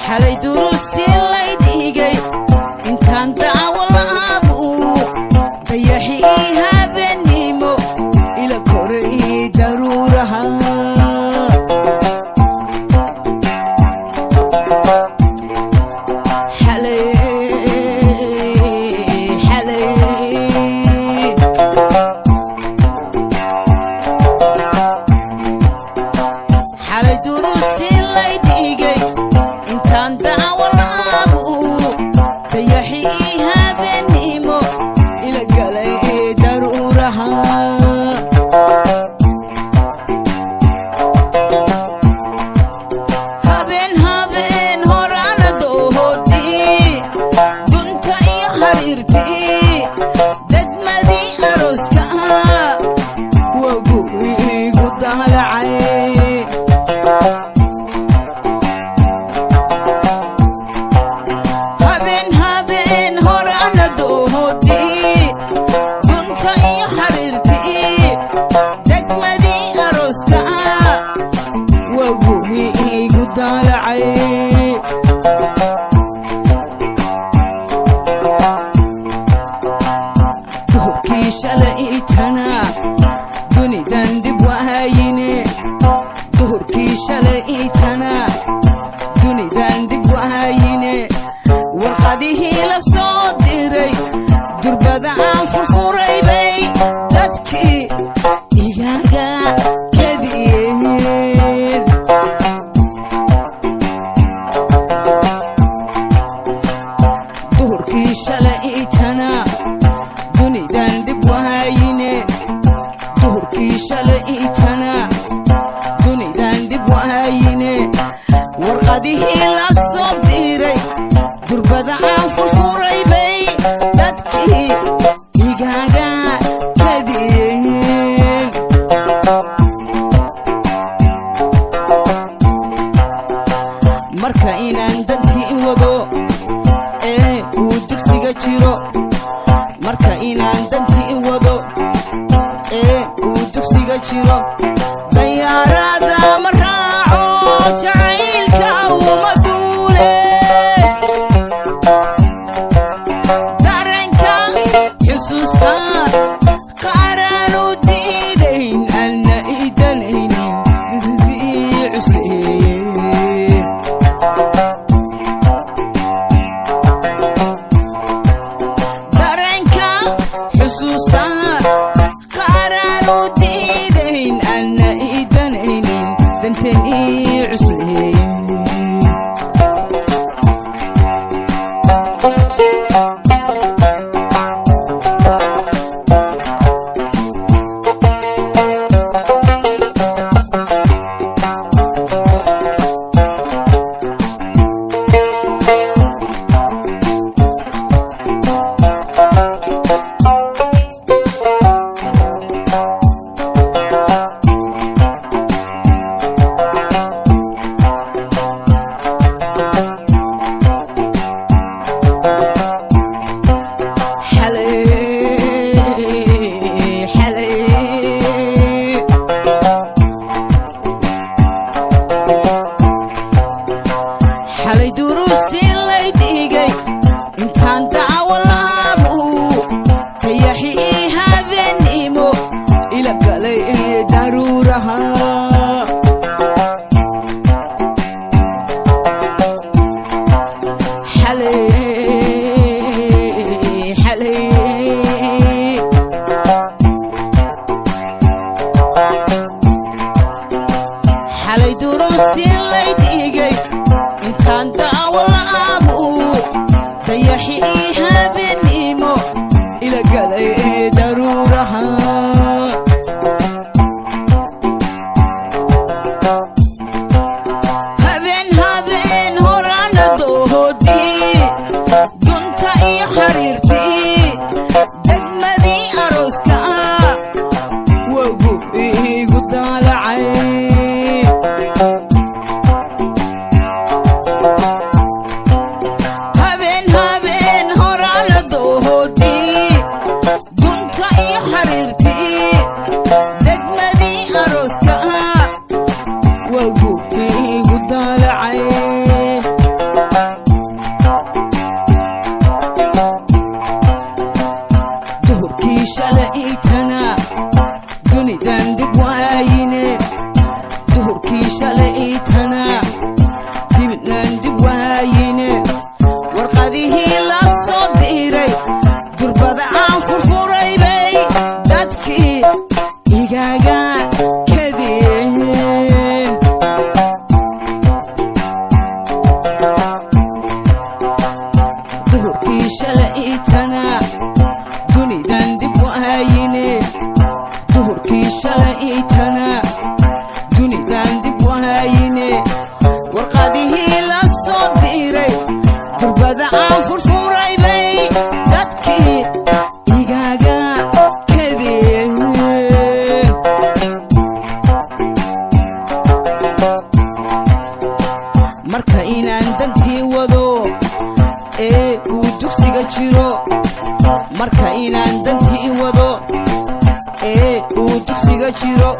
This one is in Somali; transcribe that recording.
xalay duruustii lay dhigay intaan daawo la'aabu dayaxii habeenimo ila koray daruuraha xalay duruustii lay dhigay intaan daawo la'aabu dayaxii habeenimo ila galay daruuraha habeen horaana doohoodii dunta iyo xariirtii dadmadii arooska wagu igu daalacay habeen horaana doohoodii dunta iyo xariirtii degmadii arooska wagu igu daalacay duhurkii shalaytana dunidan dib waayine duhurkii shalaytana dunidan dib waayine warqadihii la soo diray durbada aan furfuray bay dadkii igaga kadiyeen duhurkii shalaytana dunidan dib waayine duhurkii shalaytana dunidan dib waayine warqadihii la soo diray durbada aan furfuray bay dadkii igaga kadiyeen marka inaan dantii wado ee uu dugsiga jiro marka inaan dantii wado ee uu dugsiga jiro dayaarada ma raaco jacaylka uma duule dareenka xusuusta qaaraanu diidayn anna idanaynin sidii cusleeye dareenka xusuusta qaaraanu diidayn anna idanaynin danteen ii cusleeye xalay duruustii lay dhigay intaan daawo la'aabu dayaxii habeenimo ila galay daruuraha xalay duruustii lay dhigay intaan daawalaabu dayaxi ii habeenimo ila galay ee daruuraha habeen horaana doohoodii dunta iyo xariirtii degmadii arooska wagu iigu daalacay habeen horaana doohoodii dunta iyo xariirtii degmadii arooska wagu iigu daalacay duhurkii shalaytana dunidan dib waayine duhurkii shalaytana dibnan dib waayine warqadihii la soo diray durbada aan furfuray bay dadkii igaaga kadiyeen duhurkii shalaytana dunidan dib waayine duhurkii shalaytana dunidan dib waayine warqadihii la soo diray durbada aan furfuray bay dadkii igaaga kadiyeen marka inaan dantii wado ee uu dugsiga jiro marka inaan dantii wado ee uu dugsiga jiro